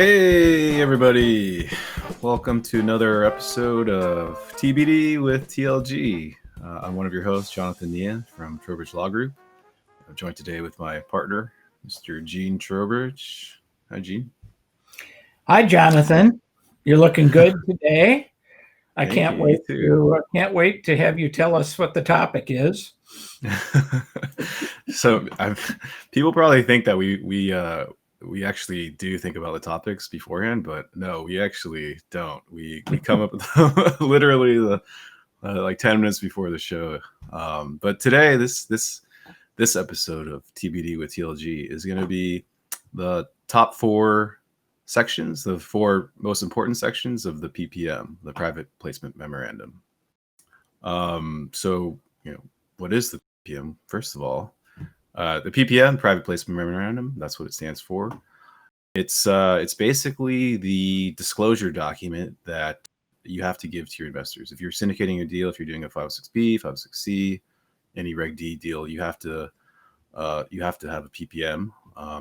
Hey everybody, welcome to another episode of TBD with TLG. I'm one of your hosts, Jonathan Nieh from Trowbridge Law Group. I'm joined today with my partner, Mr. Gene Trowbridge. Hi, Gene. Hi, Jonathan. You're looking good today. I Thank can't you. You wait too. to have you tell us what the topic is. So people probably think that we actually do think about the topics beforehand, but no, we actually don't. We come up with literally like 10 minutes before the show. But today, this episode of TBD with TLG is going to be the top four sections, the four most important sections of the PPM, the Private Placement Memorandum. So, what is the PPM? First of all, the PPM, Private Placement Memorandum, that's what it stands for. It's basically the disclosure document that you have to give to your investors. If you're syndicating a deal, if you're doing a 506B, 506C, any Reg D deal, you have to have a PPM.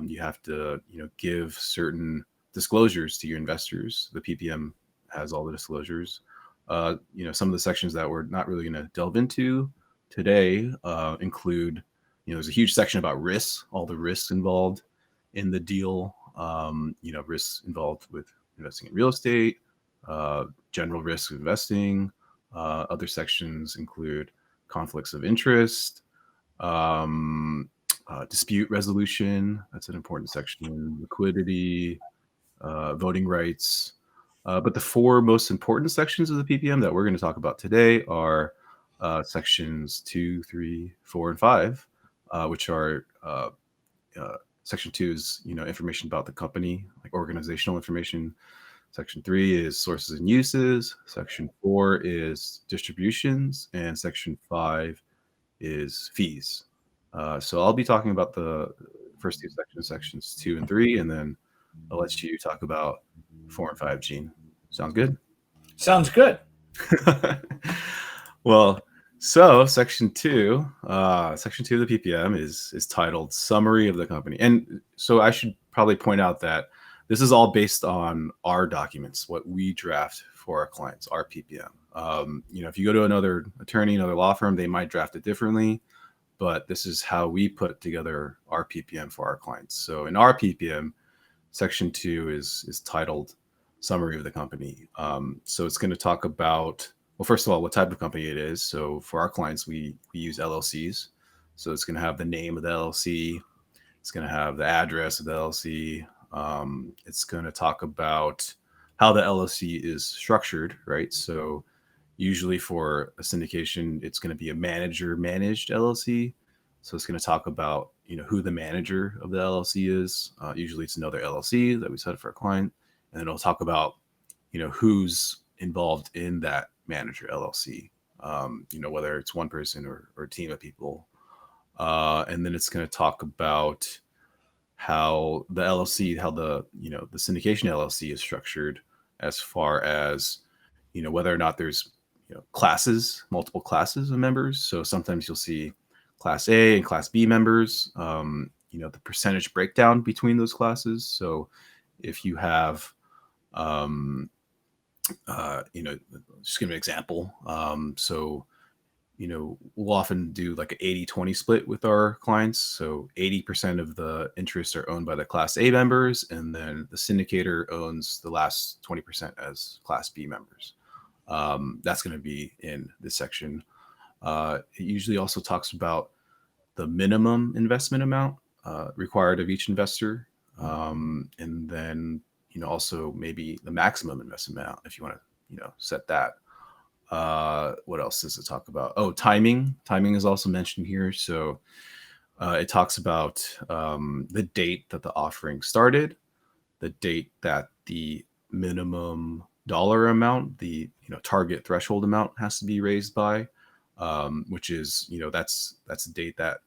You have to give certain disclosures to your investors. The PPM has all the disclosures. Some of the sections that we're not really going to delve into today include, there's a huge section about risks, all the risks involved in the deal. Risks involved with investing in real estate, general risk of investing. Other sections include conflicts of interest, dispute resolution. That's an important section. Liquidity, voting rights. But the four most important sections of the PPM that we're going to talk about today are sections 2, 3, 4, and 5, which are section 2 is information about the company, like organizational information. Section 3 is sources and uses. Section 4 is distributions, and section 5 is fees. So I'll be talking about the first two sections, sections 2 and 3, and then I'll let you talk about 4 and 5, Gene. Sounds good? Sounds good. Well, so section 2 of the PPM is titled Summary of the Company. And so I should probably point out that this is all based on our documents, what we draft for our clients, our PPM. If you go to another attorney, another law firm, they might draft it differently, but this is how we put together our PPM for our clients. So in our PPM, section 2 is titled Summary of the Company. So it's going to talk about, well, first of all, what type of company it is. So for our clients, we use LLCs. So it's going to have the name of the LLC. It's going to have the address of the LLC. It's going to talk about how the LLC is structured, right? So usually for a syndication, it's going to be a manager-managed LLC. So it's going to talk about who the manager of the LLC is. Usually it's another LLC that we set up for a client, and then it'll talk about who's involved in that manager LLC. Whether it's one person or a team of people. And then it's going to talk about how the LLC, how the syndication LLC is structured, as far as whether or not there's classes, multiple classes of members. So sometimes you'll see Class A and Class B members. The percentage breakdown between those classes. So if you have, just give an example. We'll often do like an 80-20 split with our clients. So 80% of the interests are owned by the Class A members, and then the syndicator owns the last 20% as Class B members. That's going to be in this section. It usually also talks about the minimum investment amount required of each investor, and then also maybe the maximum investment amount if you want to set that. What else does it talk about? Oh, timing. Timing is also mentioned here. So it talks about the date that the offering started, the date that the minimum dollar amount, the target threshold amount has to be raised by, which is that's the date that,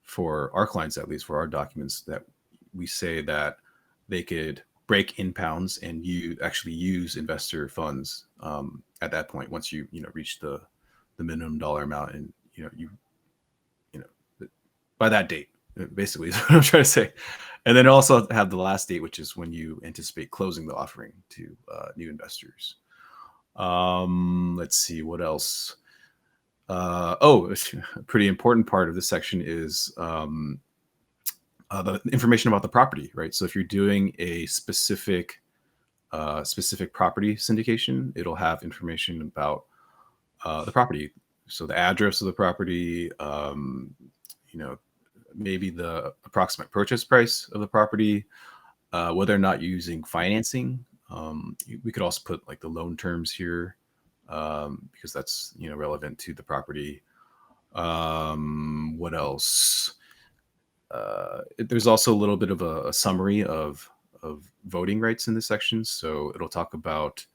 for our clients, at least for our documents, that we say that they could break in pounds and you actually use investor funds at that point, once you reach the minimum dollar amount, and by that date. basically is what I'm trying to say. And then also have the last date, which is when you anticipate closing the offering to new investors. Let's see what else. A pretty important part of this section is the information about the property, right? So if you're doing a specific property syndication, it'll have information about the property. So the address of the property, you know, maybe the approximate purchase price of the property, whether or not you're using financing. We could also put like the loan terms here because that's relevant to the property. What else? There's also a little bit of a summary of voting rights in this section. So it'll talk about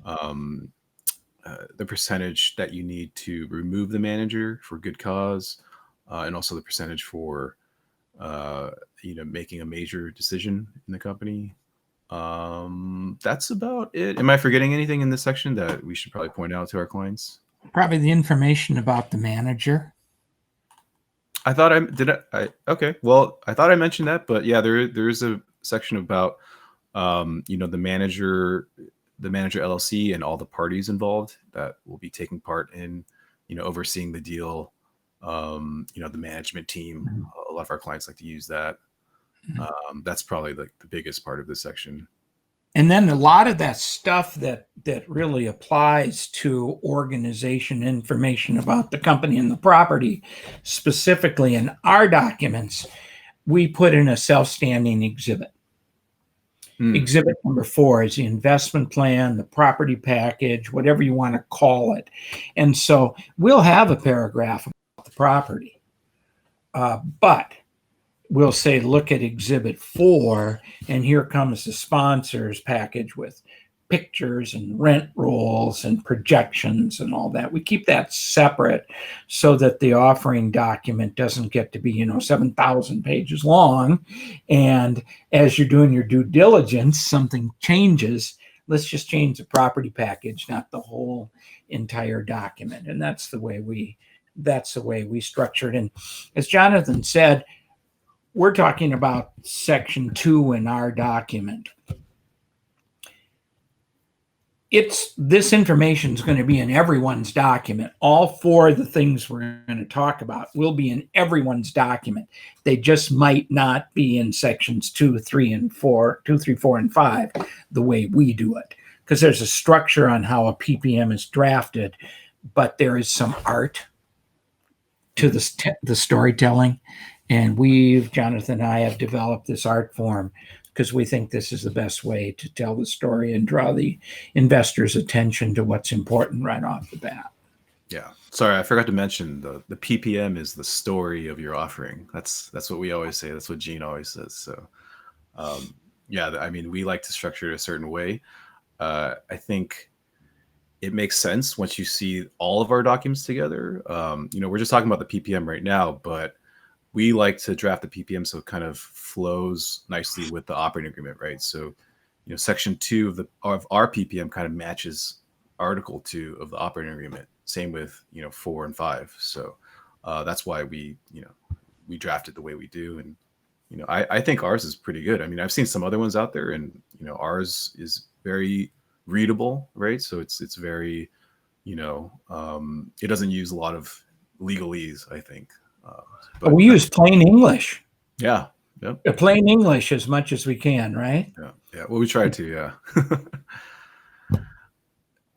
the percentage that you need to remove the manager for good cause, and also the percentage for making a major decision in the company. That's about it. Am I forgetting anything in this section that we should probably point out to our clients? Probably the information about the manager. I thought I did. Okay. Well, I thought I mentioned that, but yeah, there is a section about the manager LLC and all the parties involved that will be taking part in overseeing the deal. The management team. A lot of our clients like to use that. That's probably the biggest part of this section. And then a lot of that stuff that really applies to organization information about the company and the property, specifically in our documents, we put in a self-standing exhibit. Exhibit number 4 is the investment plan, the property package, whatever you want to call it. And so we'll have a paragraph about the property, but we'll say, look at exhibit 4, and here comes the sponsors package with pictures and rent rolls and projections and all that. We keep that separate so that the offering document doesn't get to be 7,000 pages long, and as you're doing your due diligence, something changes. Let's just change the property package, not the whole entire document. And that's the way we structure it. And as Jonathan said, we're talking about section 2 in our document. This information is going to be in everyone's document. All 4 of the things we're going to talk about will be in everyone's document. They just might not be in sections 2, 3, 4, and 5 the way we do it, because there's a structure on how a PPM is drafted, but there is some art to the storytelling. And Jonathan and I have developed this art form because we think this is the best way to tell the story and draw the investor's attention to what's important right off the bat. Yeah. Sorry, I forgot to mention the PPM is the story of your offering. That's what we always say. That's what Gene always says. So, I mean, we like to structure it a certain way. I think it makes sense once you see all of our documents together. We're just talking about the PPM right now, but we like to draft the PPM so it kind of flows nicely with the operating agreement, right? So, section 2 of our PPM kind of matches article 2 of the operating agreement. Same with 4 and 5. So that's why we draft it the way we do. And I think ours is pretty good. I mean, I've seen some other ones out there, and ours is very readable, right? So it's very it doesn't use a lot of legalese, I think. But we use plain English. Yeah. Yep. Plain English as much as we can, right? Yeah. Well, we try to, yeah.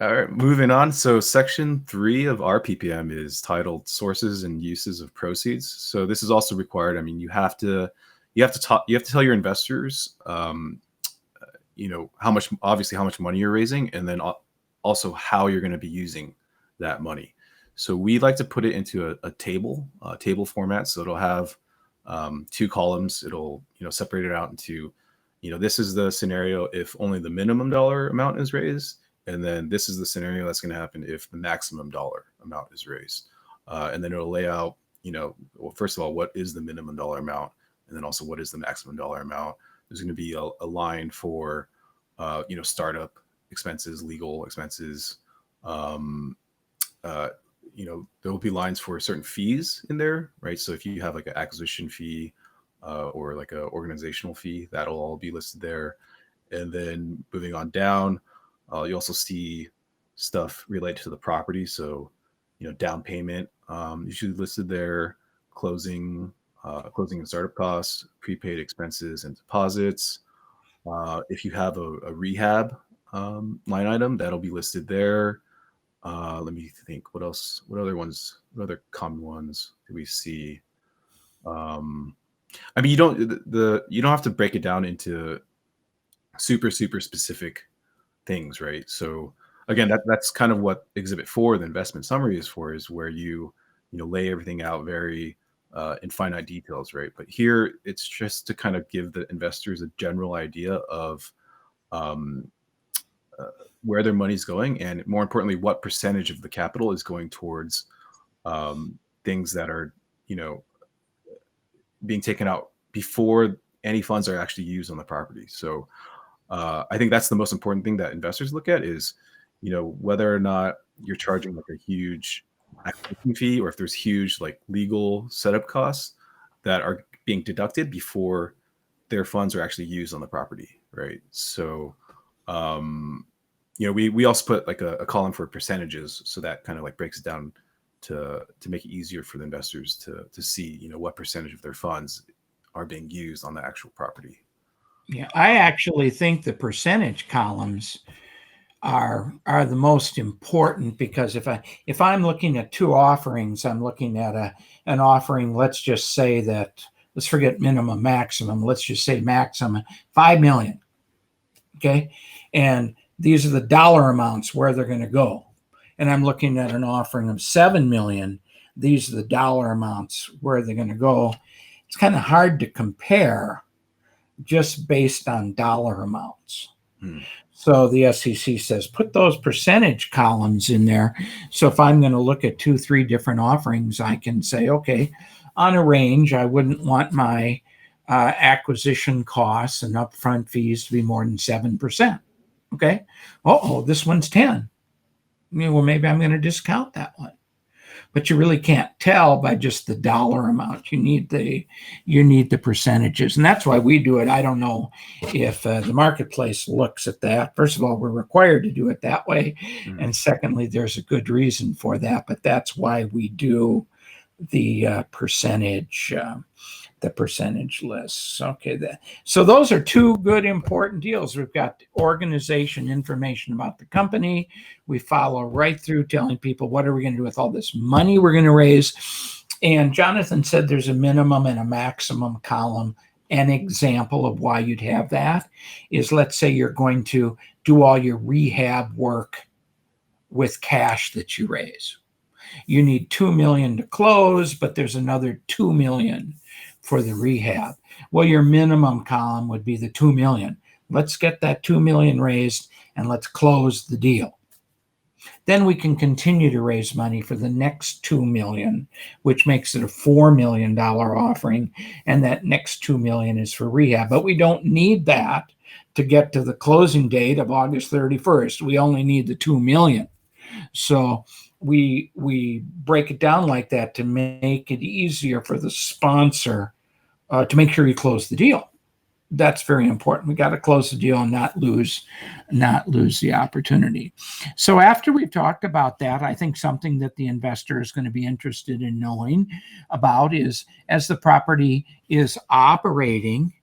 All right, moving on. So section 3 of our PPM is titled Sources and Uses of Proceeds. So this is also required. I mean, you have to tell your investors, how much money you're raising, and then also how you're going to be using that money. So we like to put it into a table format. So it'll have 2 columns. It'll separate it out into, this is the scenario if only the minimum dollar amount is raised, and then this is the scenario that's going to happen if the maximum dollar amount is raised. And then it'll lay out, well, first of all, what is the minimum dollar amount, and then also what is the maximum dollar amount. There's going to be a line for startup expenses, legal expenses. There will be lines for certain fees in there, right? So if you have like an acquisition fee, or like a organizational fee. That'll all be listed there. And then moving on down, you also see stuff related to the property. So, down payment, usually listed there, closing and startup costs, prepaid expenses and deposits. If you have a rehab line item, that'll be listed there. Let me think. What else? What other common ones do we see? I mean, you don't have to break it down into super specific things, right? So again, that's kind of what Exhibit 4, the investment summary, is for, is where you lay everything out very in finite details, right? But here it's just to kind of give the investors a general idea of um, where their money's going, and more importantly, what percentage of the capital is going towards things that are, being taken out before any funds are actually used on the property. So I think that's the most important thing that investors look at is, whether or not you're charging like a huge acquisition fee, or if there's huge like legal setup costs that are being deducted before their funds are actually used on the property, right? So, we also put like a column for percentages, so that kind of like breaks it down to make it easier for the investors to see, what percentage of their funds are being used on the actual property. Yeah, I actually think the percentage columns are the most important, because if I'm looking at two offerings, I'm looking at an offering. Let's just say that, let's forget minimum maximum. Let's just say maximum 5 million. Okay, and these are the dollar amounts where they're going to go. And I'm looking at an offering of 7 million. These are the dollar amounts where they're going to go. It's kind of hard to compare just based on dollar amounts. So the SEC says, put those percentage columns in there. So if I'm going to look at 2-3 different offerings, I can say, okay, on a range, I wouldn't want my acquisition costs and upfront fees to be more than 7%. Okay. Oh, this one's 10. Well, maybe I'm going to discount that one. But you really can't tell by just the dollar amount. You need the percentages, and that's why we do it. I don't know if the marketplace looks at that. First of all, we're required to do it that way, and secondly, there's a good reason for that. But that's why we do the percentage lists. Okay, so those are two good important deals. We've got organization information about the company. We follow right through telling people what are we going to do with all this money we're going to raise. And Jonathan said there's a minimum and a maximum column. An example of why you'd have that is, let's say you're going to do all your rehab work with cash that you raise. You need $2 million to close, but there's another $2 million for the rehab. Well, your minimum column would be the 2 million. Let's get that 2 million raised and let's close the deal. Then we can continue to raise money for the next 2 million, which makes it a $4 million offering. And that next 2 million is for rehab. But we don't need that to get to the closing date of August 31st. We only need the 2 million. So we break it down like that to make it easier for the sponsor to make sure you close the deal. That's very important. We got to close the deal and not lose the opportunity. So after we've talked about that, I think something that the investor is going to be interested in knowing about is, as the property is operating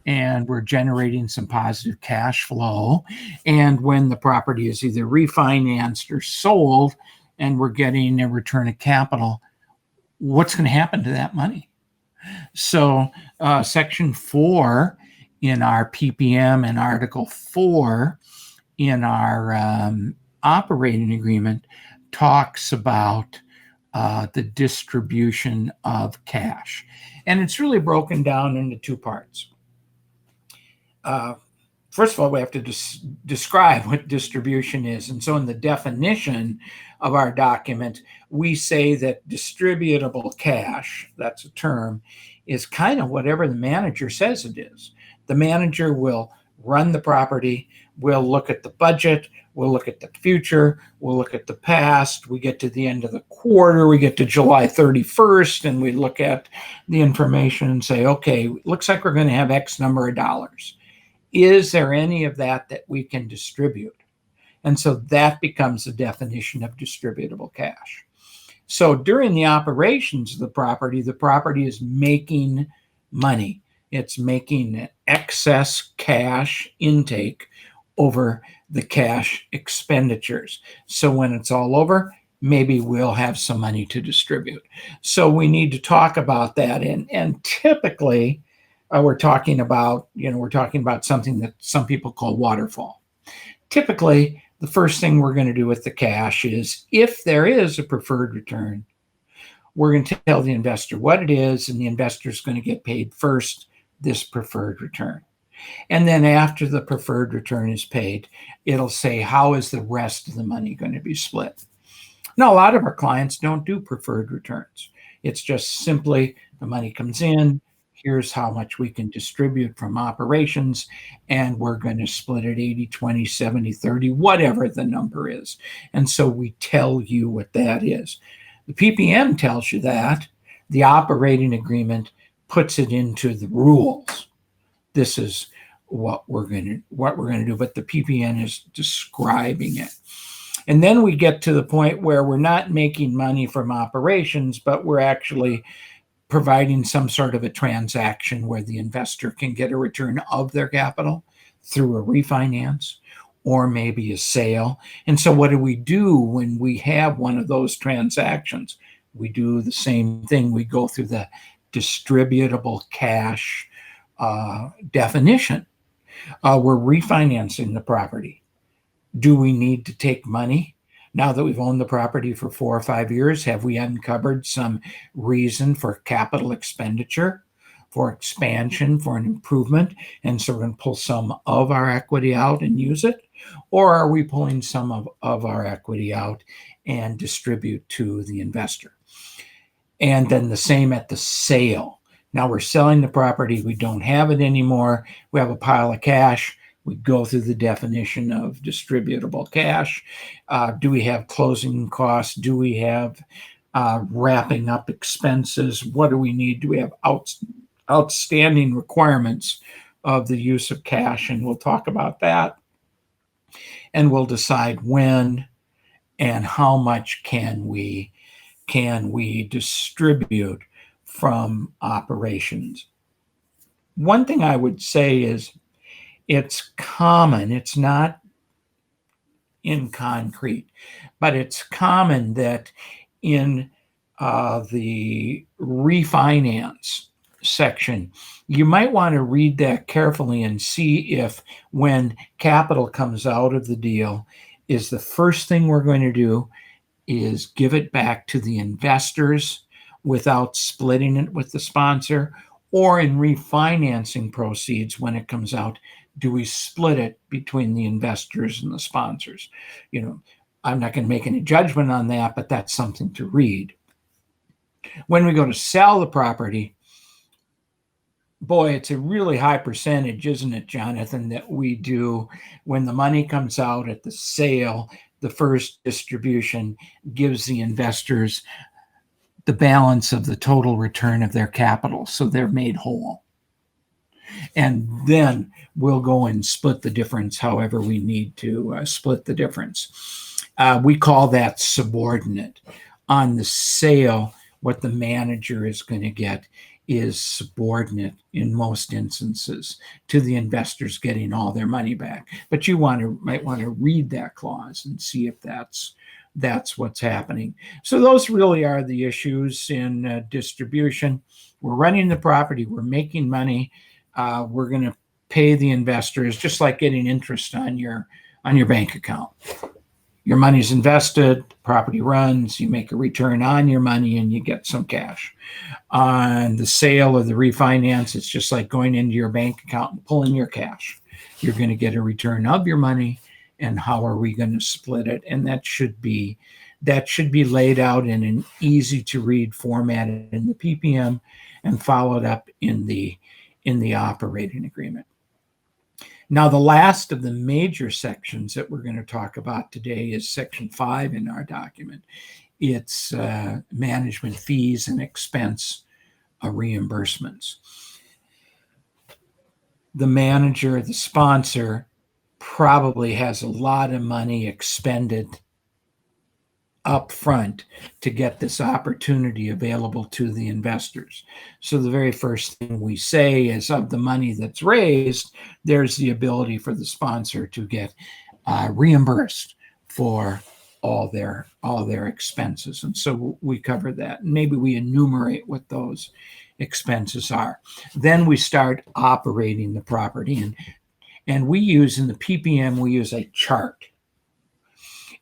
and we're generating some positive cash flow, and when the property is either refinanced or sold and we're getting a return of capital, what's going to happen to that money? So Section 4 in our PPM and Article 4 in our operating agreement talks about the distribution of cash. And it's really broken down into two parts. First of all, we have to describe what distribution is. And so in the definition of our document, we say that distributable cash, that's a term, is kind of whatever the manager says it is. The manager will run the property. We'll look at the budget. We'll look at the future. We'll look at the past. We get to the end of the quarter. We get to July 31st, and we look at the information and say, okay, looks like we're going to have X number of dollars. Is there any of that we can distribute? And so that becomes the definition of distributable cash. So during the operations of the property is making money. It's making excess cash intake over the cash expenditures. So when it's all over, maybe we'll have some money to distribute. So we need to talk about that. And typically, we're talking about something that some people call waterfall. Typically, the first thing we're going to do with the cash is, if there is a preferred return, we're going to tell the investor what it is, and the investor is going to get paid first this preferred return. And then after the preferred return is paid, it'll say, how is the rest of the money going to be split? Now, a lot of our clients don't do preferred returns. It's just simply the money comes in, here's how much we can distribute from operations, and we're going to split it 80, 20, 70, 30, whatever the number is. And so we tell you what that is. The PPM tells you that. The operating agreement puts it into the rules. This is what we're going to do, but the PPM is describing it. And then we get to the point where we're not making money from operations, but we're actually providing some sort of a transaction where the investor can get a return of their capital through a refinance or maybe a sale. And so what do we do when we have one of those transactions? We do the same thing. We go through the distributable cash definition. We're refinancing the property. Do we need to take money? Now that we've owned the property for 4 or 5 years, have we uncovered some reason for capital expenditure, for expansion, for an improvement? And so we're going to pull some of our equity out and use it? Or are we pulling some of our equity out and distribute to the investor? And then the same at the sale. Now we're selling the property. We don't have it anymore. We have a pile of cash. We go through the definition of distributable cash. Do we have closing costs? Do we have wrapping up expenses? What do we need? Do we have outstanding requirements of the use of cash? And we'll talk about that. And we'll decide when and how much can we distribute from operations. One thing I would say is, it's common, it's not in concrete, but it's common that in the refinance section, you might want to read that carefully and see if, when capital comes out of the deal, is the first thing we're going to do is give it back to the investors without splitting it with the sponsor, or in refinancing proceeds, when it comes out, do we split it between the investors and the sponsors? I'm not going to make any judgment on that, but that's something to read. When we go to sell the property, boy, it's a really high percentage, isn't it, Jonathan, that we do when the money comes out at the sale, the first distribution gives the investors the balance of the total return of their capital, so they're made whole. And then we'll go and split the difference however we need to split the difference. We call that subordinate. On the sale, what the manager is going to get is subordinate in most instances to the investors getting all their money back. But you might want to read that clause and see if that's what's happening. So those really are the issues in distribution. We're running the property, we're making money, we're going to pay the investors, just like getting interest on your bank account. Your money's invested, the property runs, you make a return on your money, and you get some cash. On the sale or the refinance, it's just like going into your bank account and pulling your cash. You're going to get a return of your money, and how are we going to split it? And that should be laid out in an easy to read format in the PPM and followed up in the operating agreement. Now, the last of the major sections that we're going to talk about today is Section 5 in our document. It's management fees and expense reimbursements. The manager, the sponsor, probably has a lot of money expended up front to get this opportunity available to the investors. So the very first thing we say is, of the money that's raised, there's the ability for the sponsor to get reimbursed for all their expenses. And so we cover that. Maybe we enumerate what those expenses are. Then we start operating the property, and we use, in the PPM, we use a chart.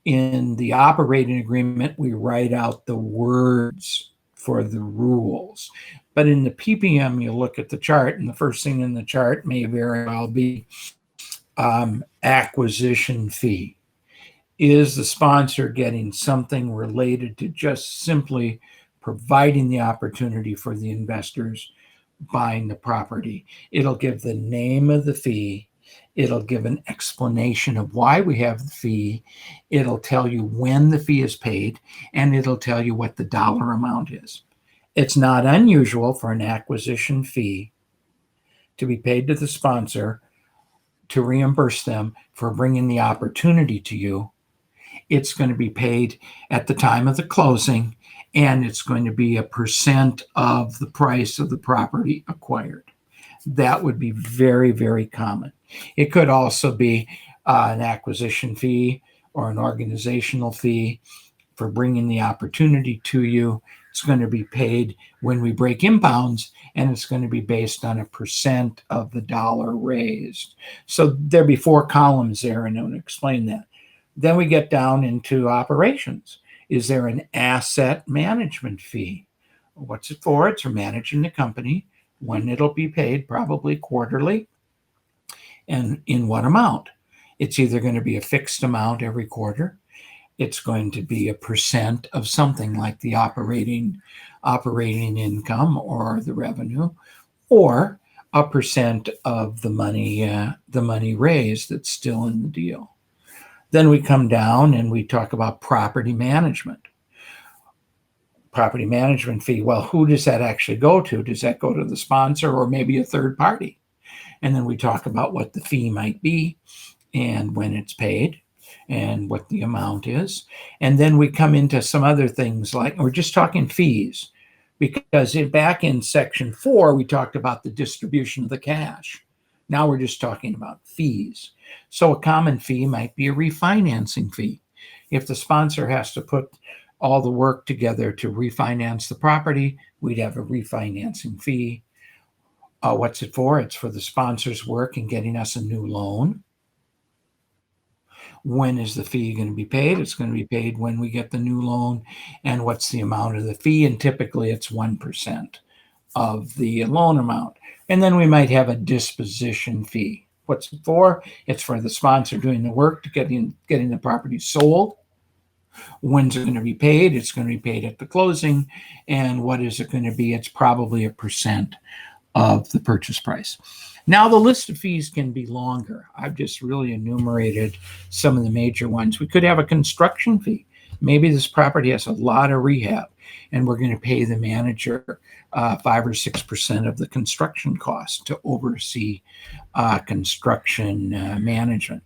In the operating agreement, we write out the words for the rules. But in the PPM, you look at the chart, and the first thing in the chart may very well be acquisition fee. Is the sponsor getting something related to just simply providing the opportunity for the investors buying the property? It'll give the name of the fee. It'll give an explanation of why we have the fee. It'll tell you when the fee is paid, and it'll tell you what the dollar amount is. It's not unusual for an acquisition fee to be paid to the sponsor to reimburse them for bringing the opportunity to you. It's going to be paid at the time of the closing, and it's going to be a percent of the price of the property acquired. That would be very, very common. It could also be an acquisition fee or an organizational fee for bringing the opportunity to you. It's going to be paid when we break impounds, and it's going to be based on a percent of the dollar raised. So there'll be 4 columns there, and I'll explain that. Then we get down into operations. Is there an asset management fee? What's it for? It's for managing the company. When it'll be paid, probably quarterly, and in what amount. It's either going to be a fixed amount every quarter. It's going to be a percent of something like the operating income or the revenue, or a percent of the money raised that's still in the deal. Then we come down and we talk about property management. Property management fee. Well, who does that actually go to? Does that go to the sponsor or maybe a third party? And then we talk about what the fee might be and when it's paid and what the amount is. And then we come into some other things, like we're just talking fees, because back in Section 4, we talked about the distribution of the cash. Now we're just talking about fees. So a common fee might be a refinancing fee. If the sponsor has to put all the work together to refinance the property, we'd have a refinancing fee. What's it for? It's for the sponsor's work in getting us a new loan. When is the fee going to be paid? It's going to be paid when we get the new loan. And what's the amount of the fee? And typically it's 1% of the loan amount. And then we might have a disposition fee. What's it for? It's for the sponsor doing the work to getting the property sold. When's it going to be paid? It's going to be paid at the closing. And what is it going to be? It's probably a percent of the purchase price. Now, the list of fees can be longer. I've just really enumerated some of the major ones. We could have a construction fee. Maybe this property has a lot of rehab, and we're going to pay the manager 5 or 6% of the construction cost to oversee construction management.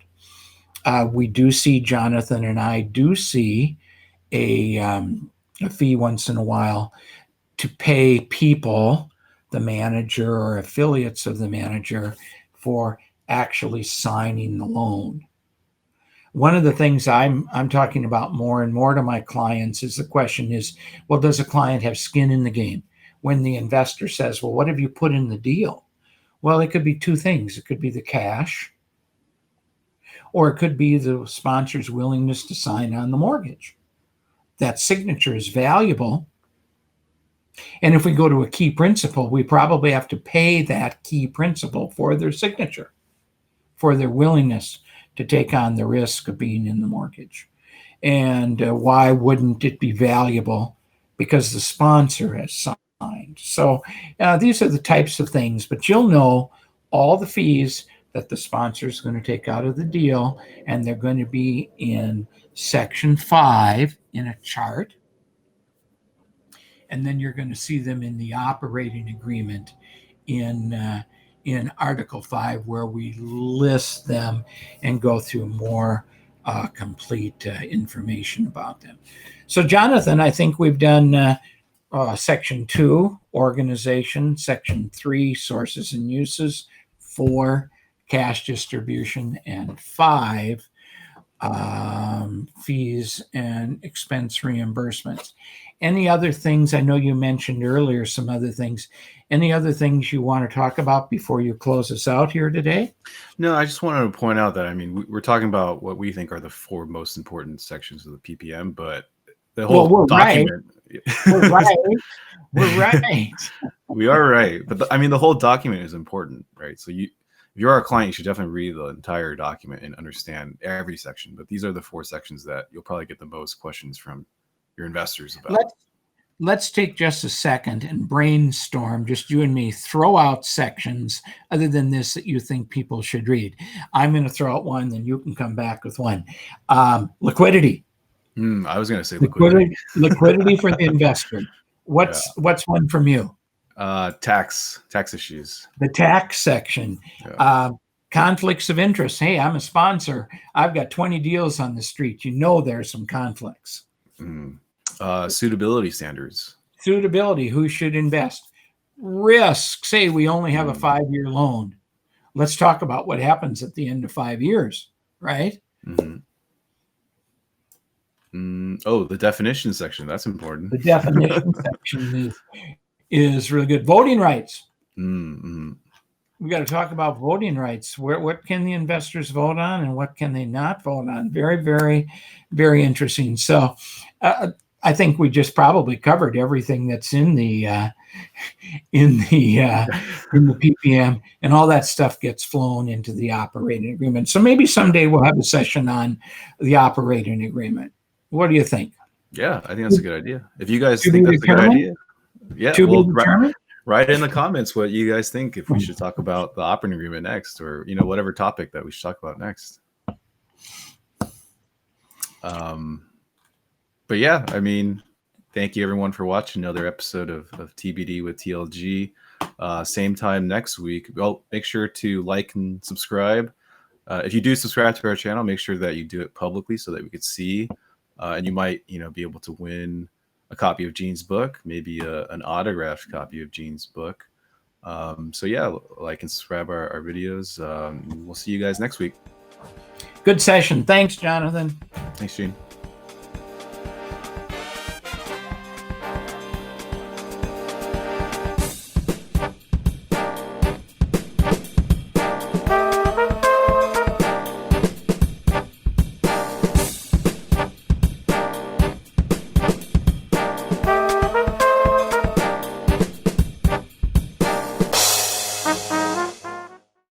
We do see, Jonathan and I do see a fee once in a while to pay people, the manager or affiliates of the manager, for actually signing the loan. One of the things I'm talking about more and more to my clients is the question is, well, does a client have skin in the game? When the investor says, well, what have you put in the deal? Well, it could be 2 things. It could be the cash, or it could be the sponsor's willingness to sign on the mortgage. That signature is valuable. And if we go to a key principal, we probably have to pay that key principal for their signature, for their willingness to take on the risk of being in the mortgage. And why wouldn't it be valuable? Because the sponsor has signed. So these are the types of things, but you'll know all the fees that the sponsor is going to take out of the deal, and they're going to be in Section 5 in a chart. And then you're going to see them in the operating agreement in Article 5, where we list them and go through more complete information about them. So, Jonathan, I think we've done Section 2, organization, Section 3, sources and uses, 4, cash distribution, and 5, fees and expense reimbursements. Any other things? I know you mentioned earlier some other things. Any other things you want to talk about before you close us out here today? No, I just wanted to point out that, I mean, we're talking about what we think are the 4 most important sections of the PPM, but the whole document. Right. We're right. We're right. We are right. But I mean, the whole document is important, right? So if you're our client, you should definitely read the entire document and understand every section. But these are the 4 sections that you'll probably get the most questions from your investors about. Let's take just a second and brainstorm, just you and me, throw out sections other than this that you think people should read. I'm going to throw out one, then you can come back with one. Liquidity. I was going to say liquidity. Liquidity for the investor. What's one from you? Tax issues. The tax section. Yeah. Conflicts of interest. Hey, I'm a sponsor. I've got 20 deals on the street. You know there's some conflicts. Suitability standards. Suitability. Who should invest? Risk. Say we only have a 5-year loan. Let's talk about what happens at the end of 5 years, right? Oh, the definition section. That's important. The definition section is really good. Voting rights. We got to talk about voting rights. What can the investors vote on and what can they not vote on? Very, very, very interesting. So I think we just probably covered everything that's in the PPM, and all that stuff gets flown into the operating agreement. So maybe someday we'll have a session on the operating agreement. What do you think? Yeah, I think that's a good idea. If you guys think that's a good idea, write in the comments what you guys think, if we should talk about the operating agreement next, or whatever topic that we should talk about next. But yeah, I mean, thank you everyone for watching another episode of TBD with TLG. Same time next week. Well, make sure to like and subscribe. If you do subscribe to our channel, make sure that you do it publicly so that we could see. And you might, be able to win a copy of Gene's book, maybe an autographed copy of Gene's book. So yeah, like and subscribe our videos. We'll see you guys next week. Good session. Thanks, Jonathan. Thanks, Gene.